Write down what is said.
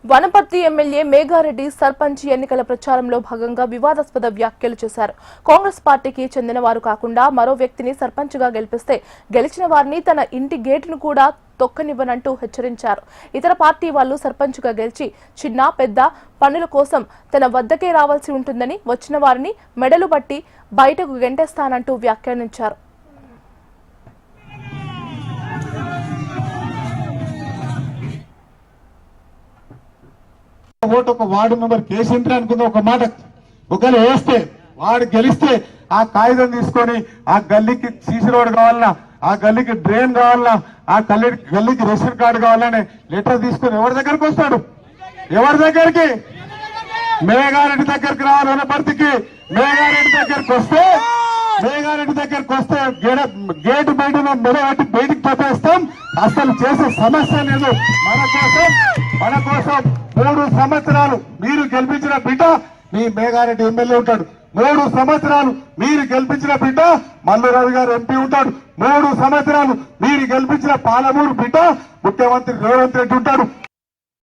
Wanaparthy MLA Megha Reddy sarpanch ఎన్నికల ప్రచారంలో భాగంగా వివాదాస్పద వ్యాఖ్యలు చేశారు. కాంగ్రెస్ పార్టీకి చెందిన వారు కాకుండా మరో వ్యక్తిని సర్పంచ్గా గెలిపిస్తే గెలిచిన వారిని తన ఇంటి గేటును కూడా తొక్కనివ్వనంటూ హెచ్చరించారు. ఇతర పార్టీ వాళ్లు సర్పంచ్గా గెలిచి చిన్న పెద్ద పనుల కోసం తన వద్దకే రావాల్సి ఉంటుందని, వచ్చిన వారిని మెడలు బట్టి బయటకు గెంటేస్తానంటూ వ్యాఖ్యానించారు. ఓటు ఒక వార్డు మెంబర్ కేసీఆర్ అనుకుందాం. ఒక మాట ఒకవేళ వేస్తే వాడు గెలిస్తే ఆ కాగితం తీసుకొని ఆ గల్లీకి సీసీ రోడ్ కావాలన్నా, ఆ గల్లీకి డ్రైన్ కావాలన్నా, ఆ గల్లీకి రేషన్ కార్డు కావాలనే లెటర్ తీసుకొని ఎవరి దగ్గరకు వస్తాడు? ఎవరి దగ్గరికి? మేఘారెడ్డి దగ్గరికి రావాలి. వనపర్తికి మేఘారెడ్డి దగ్గరికి వస్తే గేటు బయట నిలబెట్టి బయటికి పంపేస్తాం. అసలు చేసే సమస్య లేదు. మన కోసం 3 సంవత్సరాలు మీరు గెలిపించిన బిడ్డ మీ మేఘారెడ్డి ఎమ్మెల్యే ఉంటాడు. 3 సంవత్సరాలు మీరు గెలిపించిన బిడ్డ మల్లు రవి గారు ఎంపీ ఉంటాడు. 3 సంవత్సరాలు మీరు గెలిపించిన పాలమూరు బిడ్డ ముఖ్యమంత్రి రేవంత్ రెడ్డి ఉంటాడు.